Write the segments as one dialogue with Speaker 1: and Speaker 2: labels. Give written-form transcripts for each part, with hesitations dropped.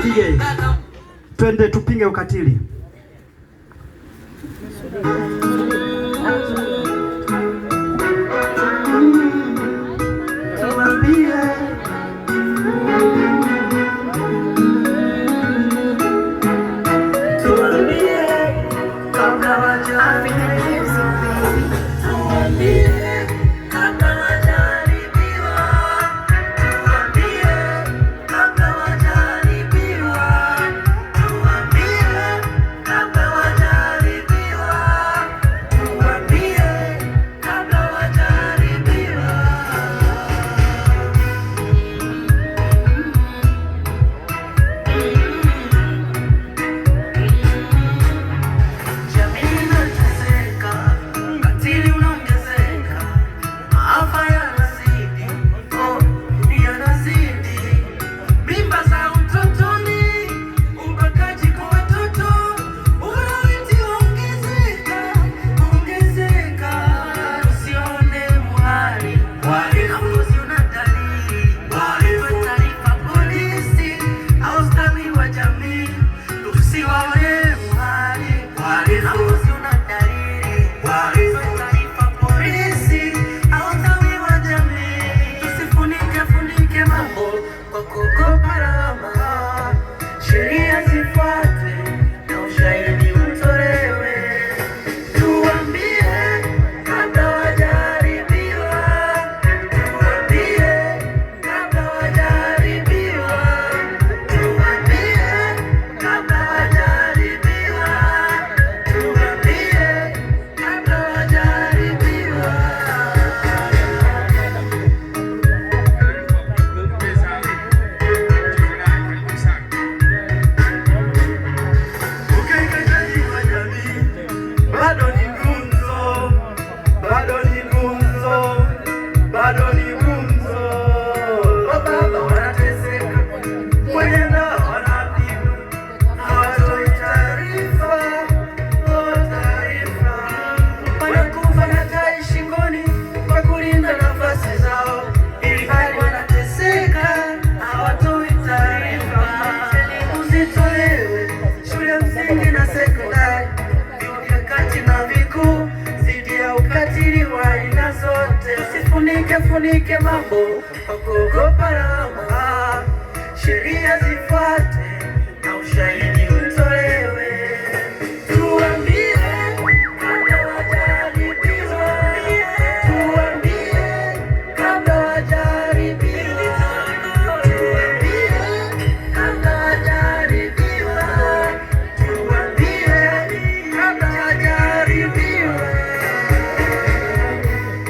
Speaker 1: DJ. Twende tupinge ukatili.
Speaker 2: Funike mambo kwa kuogopa lawama, sheria zifuate na ushahidi utolewe. Tuambie kabla wajaribiwa, tuambie kabla wajaribiwa, tuambie kabla wajaribiwa, tuambie kabla wajaribiwa.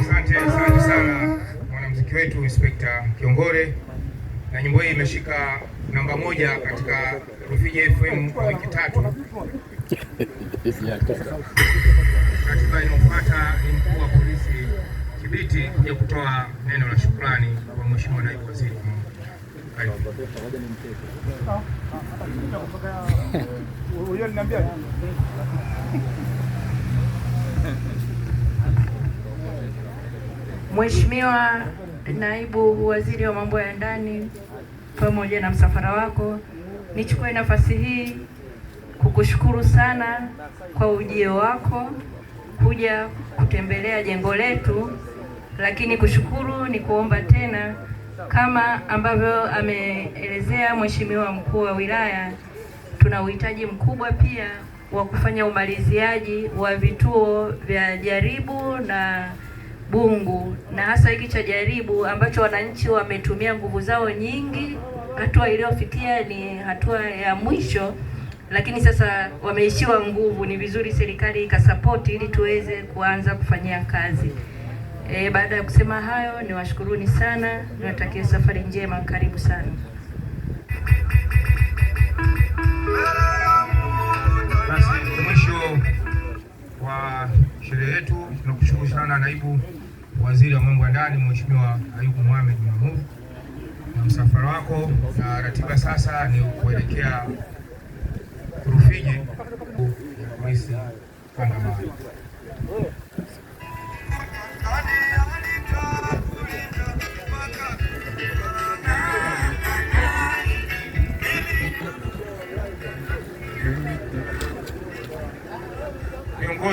Speaker 3: Asante sana mwanamuziki wetu Inspector Kiongore, na nyimbo hii imeshika namba 1 katika Rufiji FM kwa wiki 3. Ratiba inayofuata ni mkuu wa polisi Kibiti kuja kutoa neno la shukrani kwa Mheshimiwa Naibu Waziri.
Speaker 4: Mheshimiwa Naibu Waziri wa Mambo ya Ndani pamoja na msafara wako, nichukue nafasi hii kukushukuru sana kwa ujio wako kuja kutembelea jengo letu, lakini kushukuru ni kuomba tena, kama ambavyo ameelezea Mheshimiwa Mkuu wa Wilaya, tuna uhitaji mkubwa pia wa kufanya umaliziaji wa vituo vya Jaribu na Bungu, na hasa hiki cha Jaribu ambacho wananchi wametumia nguvu zao nyingi. Hatua iliyofikia ni hatua ya mwisho, lakini sasa wameishiwa nguvu. Ni vizuri serikali ikasapoti ili tuweze kuanza kufanyia kazi. Baada ya kusema hayo, niwashukuruni sana, niwatakie safari njema, karibu sana.
Speaker 3: Basi mwisho wa sherehe yetu, tunakushukuru sana Naibu Waziri wa Mambo ya Ndani Mheshimiwa Ayubu Mohamed Mahmoud na msafara wako, na ratiba sasa ni kuelekea Rufiji polisi Kandamana.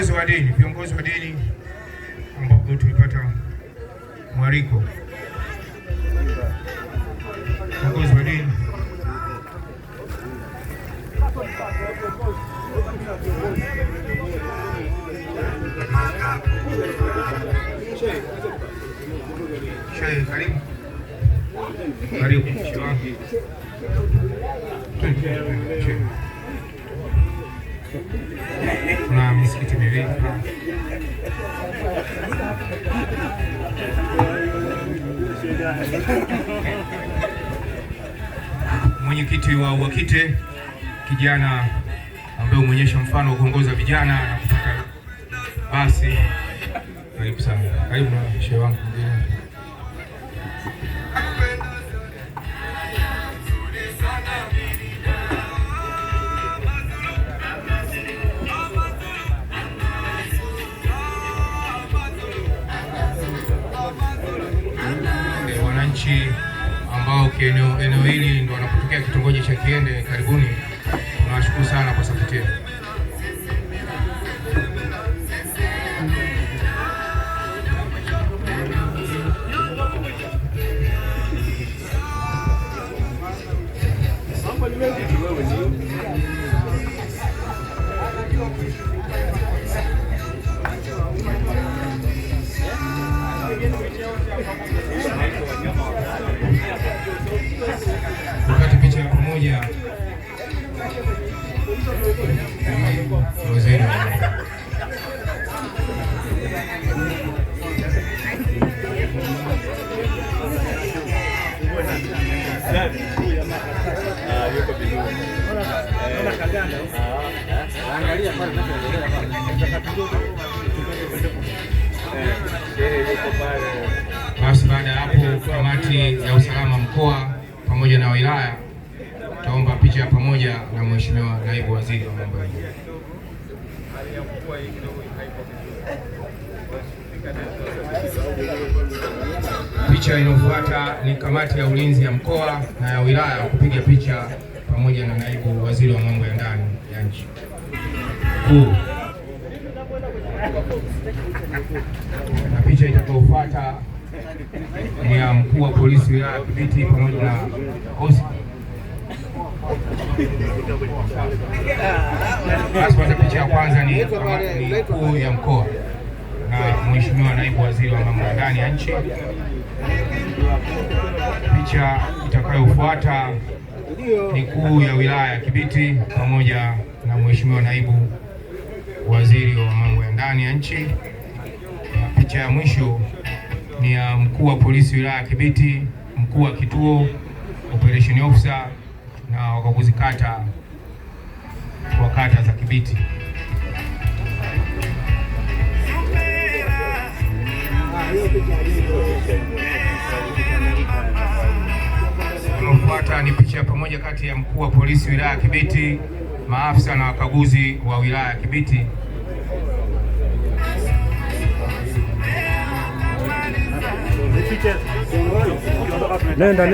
Speaker 3: viongozi wa dini ambapo tulipata mwaliko. Viongozi wa dini Sheikh, karibu. Kuna misikiti miwili. Mwenyekiti wa UWAKITE kijana ambaye umeonyesha mfano wa kuongoza vijana na kupata basi. Karibu sana. Karibu na shehe wangu mwingine. Wananchi ambao eneo hili ndio wanapotokea kitongoji cha Kiende, karibuni. Tunawashukuru sana kwa sapoti yenu. Wakati picha ya pamoja waziri basi. Baada ya hapo, kamati ya usalama mkoa pamoja na wilaya taomba picha ya pamoja na Mheshimiwa Naibu Waziri wa Mambo ya Ndani. Picha inayofuata ni kamati ya ulinzi ya mkoa na ya wilaya kupiga picha pamoja na Naibu Waziri wa Mambo ya Ndani ya nchi. Na picha itakayofuata ni ya mkuu wa polisi wilaya ya Kibiti pamoja na OCD. Basi picha ya kwanza ni kuu ya mkoa na Mheshimiwa Naibu Waziri wa Mambo ya Ndani ya nchi. Picha itakayofuata ni kuu ya wilaya ya Kibiti pamoja na Mheshimiwa Naibu Waziri wa Mambo ya Ndani ya nchi. Na picha ya mwisho ni ya mkuu wa polisi wilaya ya Kibiti, mkuu wa kituo, operation officer na wakaguzi kata wa kata za Kibiti. Inayofuata ni picha pamoja kati ya mkuu wa polisi wilaya ya Kibiti, maafisa na wakaguzi wa wilaya ya Kibiti.
Speaker 5: Nenda.